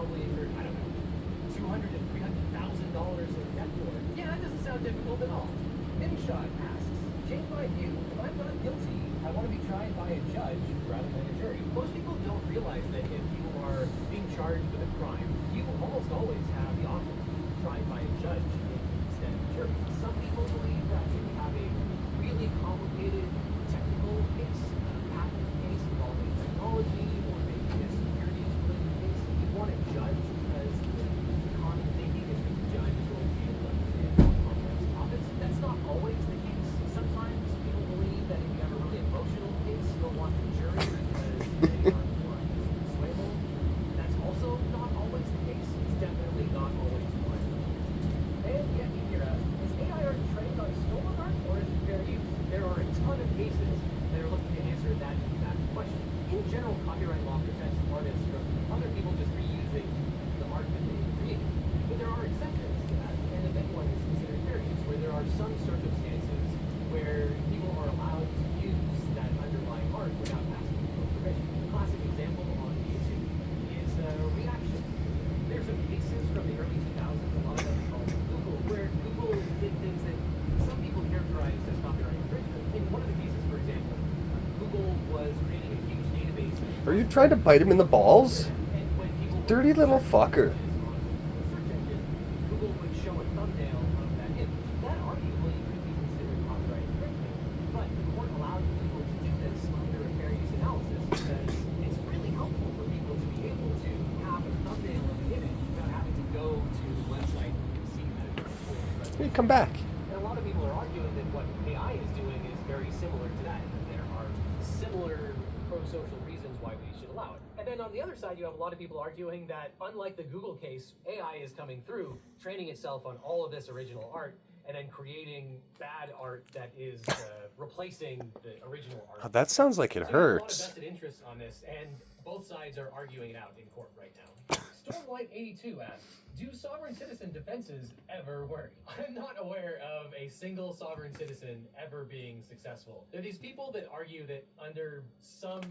probably incurred, I don't know, $200,000 to $300,000 in debt for it. Yeah, that doesn't sound difficult at all. Nimshot asks, change my view. If I'm not guilty, I want to be tried by a judge rather than a jury. Most people don't realize that if you are being charged with a crime, you almost always have the option to be tried by a judge instead of a jury. Some people believe that if you have a really complicated technical case, a patent case involving technology, or maybe a securities-related case, you want a judge because the common thinking is that the judge is going to be able to understand more complex topics. That's not always the case. Sometimes people believe that if you have a really emotional case, you'll want the jury because they are more persuadable. That's also not always the case. It's definitely not always one. And yet here, is AI art trained on stolen art, or is it fair use? There are a ton of cases that are looking to answer that exact question. In general, copyright law protects artists from other people just reusing the art that they created. But there are exceptions to that, and the big one is considered fair use, where there are some circumstances where people are allowed to use that underlying art without asking for permission. A classic example on YouTube is reaction. There's some cases from the early 2000s, a lot of them called Google, where Google did things that some people characterize as copyright infringement. In one of the cases, for example, Google was creating a huge database. Are you trying to bite him in the balls? And when people Dirty little fucker. search engine, Google would show a thumbnail of that image. That arguably could be considered copyright infringement, but the court allowed people to do this under a fair use analysis because it's really helpful for people to be able to have a thumbnail of the image without having to go to the website to see the Hey, come back. and a lot of people are arguing that what AI is doing is very similar to that. There are similar pro-social reasons why we should allow it. And then on the other side, you have a lot of people arguing that, unlike the Google case, AI is coming through, training itself on all of this original art, and then creating bad art that is replacing the original art. Oh, that sounds like it So you have a lot of hurts. vested interests on this, and both sides are arguing it out in court right now. Stormlight82 asks, do sovereign citizen defenses ever work? I'm not aware of a single sovereign citizen ever being successful. There are these people that argue that under some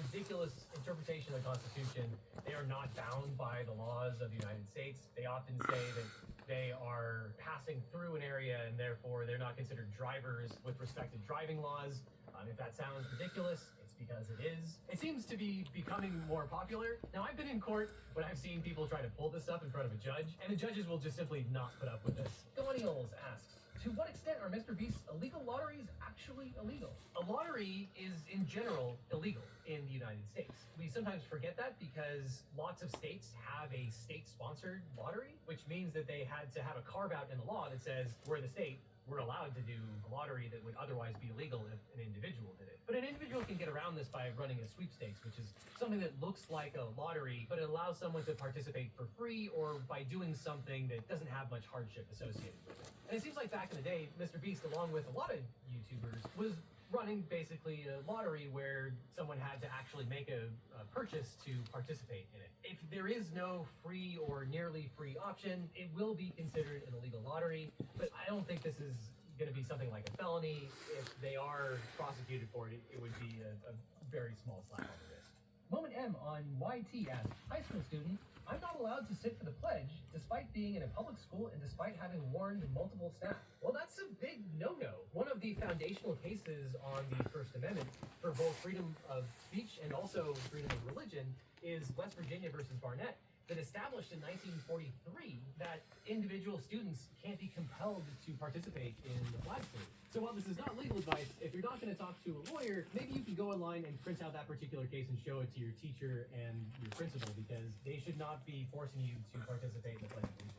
ridiculous interpretation of the Constitution, they are not bound by the laws of the United States. They often say that they are passing through an area and therefore they're not considered drivers with respect to driving laws. If that sounds ridiculous, it's because it is. It seems to be becoming more popular. Now, I've been in court when I've seen people try to pull this stuff in front of a judge, and the judges will just simply not put up with this. Millennials asks, to what extent are Mr. Beast's illegal lotteries actually illegal? A lottery is, in general, illegal in the United States. We sometimes forget that because lots of states have a state-sponsored lottery, which means that they had to have a carve-out in the law that says, we're the state, we're allowed to do a lottery that would otherwise be illegal if an individual did it. But an individual can get around this by running a sweepstakes, which is something that looks like a lottery, but it allows someone to participate for free or by doing something that doesn't have much hardship associated with it. And it seems like back in the day, Mr. Beast, along with a lot of YouTubers, was running basically a lottery where someone had to actually make a purchase to participate in it. If there is no free or nearly free option, it will be considered an illegal lottery, but I don't think this is going to be something like a felony. If they are prosecuted for it, it would be a very small slap on the wrist. Moment M on YT asks, high school student, I'm not allowed to sit for the pledge despite being in a public school and despite having warned multiple staff. Well, that's a big no-no. One of the foundational cases on the First Amendment for both freedom of speech and also freedom of religion is West Virginia versus Barnett, that established in 1943 that individual students can't be compelled to participate in the flag salute. So while this is not legal advice, if you're not going to talk to a lawyer, maybe you can go online and print out that particular case and show it to your teacher and your principal, because they should not be forcing you to participate in the pledge of allegiance.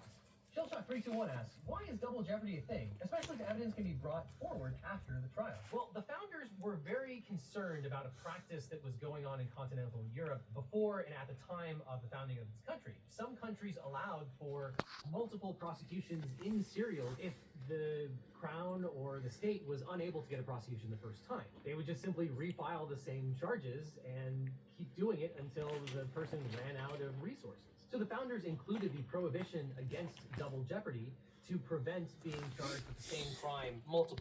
Shellshot321 asks, why is double jeopardy a thing, especially if evidence can be brought forward after the trial? Well, the founders were very concerned about a practice that was going on in continental Europe before and at the time of the founding of this country. Some countries allowed for multiple prosecutions in serial if the crown or the state was unable to get a prosecution the first time. They would just simply refile the same charges and keep doing it until the person ran out of resources. So the founders included the prohibition against double jeopardy to prevent being charged with the same crime multiple